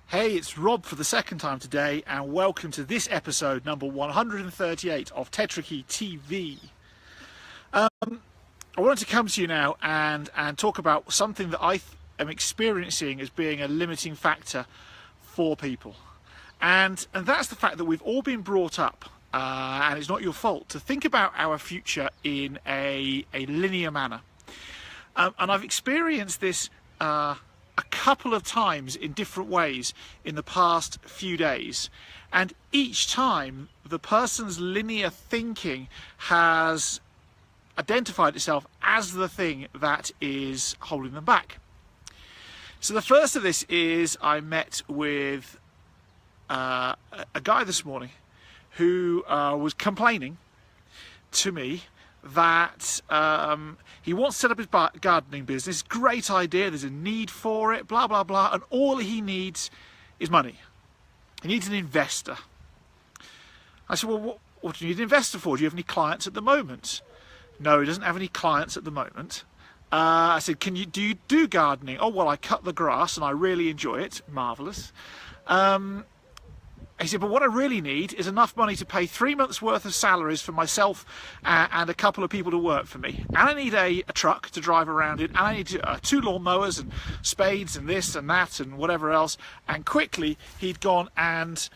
Hey, it's Rob for the second time today, and welcome to this episode number 138 of Tetrakey TV. I wanted to come to you now and talk about something that I am experiencing as being a limiting factor for people. And that's the fact that we've all been brought up, and it's not your fault, to think about our future in a linear manner. And I've experienced this a couple of times in different ways in the past few days, and each time the person's linear thinking has identified itself as the thing that is holding them back. So the first of this is I met with a guy this morning who was complaining to me that he wants to set up his gardening business. Great idea, there's a need for it, blah blah blah, and all he needs is money. He needs an investor. I said, well, what do you need an investor for? Do you have any clients at the moment? No, he doesn't have any clients at the moment. I said, do you do gardening? Oh, well, I cut the grass and I really enjoy it. Marvellous. He said, but what I really need is enough money to pay 3 months worth of salaries for myself and a couple of people to work for me. And I need a truck to drive around in, and I need 2 lawn mowers and spades and this and that and whatever else. And quickly he'd gone and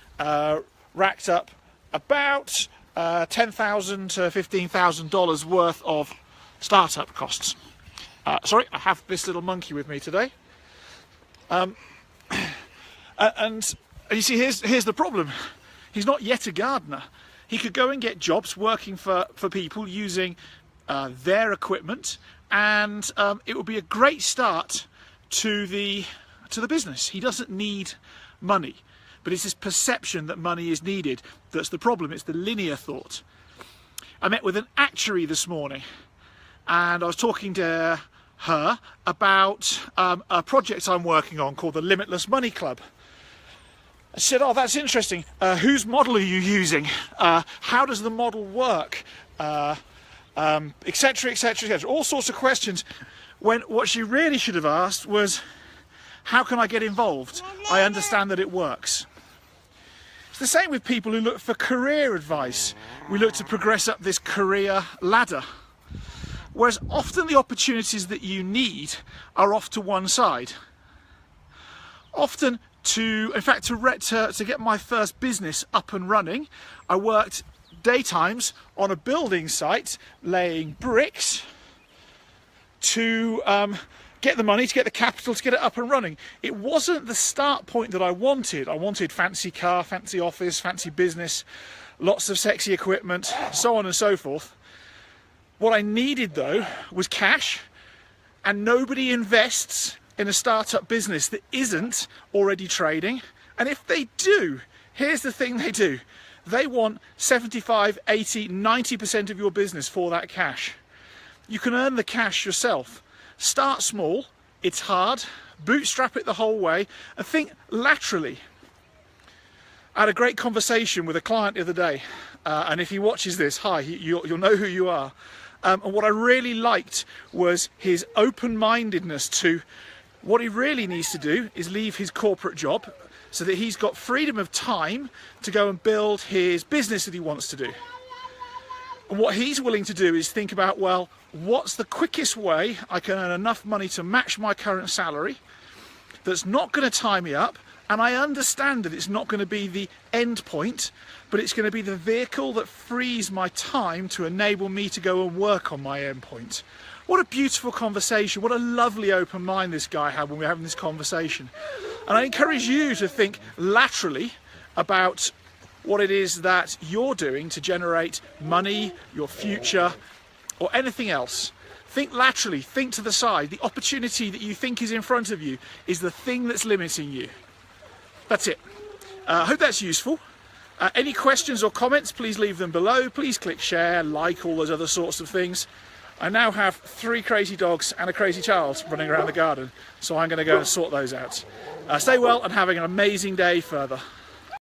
racked up about $10,000 to $15,000 worth of startup costs. Sorry, I have this little monkey with me today. And you see, here's the problem. He's not yet a gardener. He could go and get jobs working for people using their equipment, and it would be a great start to the business. He doesn't need money, but it's this perception that money is needed that's the problem. It's the linear thought. I met with an actuary this morning, and I was talking to her about a project I'm working on called the Limitless Money Club. I said, oh, that's interesting. Whose model are you using? How does the model work? Etc, etc, etc. All sorts of questions, when what she really should have asked was, how can I get involved? I understand that it works. It's the same with people who look for career advice. We look to progress up this career ladder. Whereas often the opportunities that you need are off to one side. Often, to get my first business up and running, I worked daytimes on a building site laying bricks to get the money, to get the capital, to get it up and running. It wasn't the start point that I wanted. I wanted fancy car, fancy office, fancy business, lots of sexy equipment, so on and so forth. What I needed though was cash, and nobody invests in a startup business that isn't already trading. And if they do, here's the thing they do. They want 75, 80, 90% of your business for that cash. You can earn the cash yourself. Start small, it's hard, bootstrap it the whole way, and think laterally. I had a great conversation with a client the other day, and if he watches this, hi, you'll know who you are. And what I really liked was his open-mindedness to what he really needs to do is leave his corporate job so that he's got freedom of time to go and build his business that he wants to do. And what he's willing to do is think about, well, what's the quickest way I can earn enough money to match my current salary that's not going to tie me up, and I understand that it's not going to be the end point, but it's going to be the vehicle that frees my time to enable me to go and work on my end point. What a beautiful conversation. What a lovely open mind this guy had when we were having this conversation. And I encourage you to think laterally about what it is that you're doing to generate money, your future, or anything else. Think laterally, think to the side. The opportunity that you think is in front of you is the thing that's limiting you. That's it. I hope that's useful. Any questions or comments, please leave them below. Please click share, like, all those other sorts of things. I now have 3 crazy dogs and a crazy child running around the garden, so I'm going to go and sort those out. Stay well and having an amazing day further.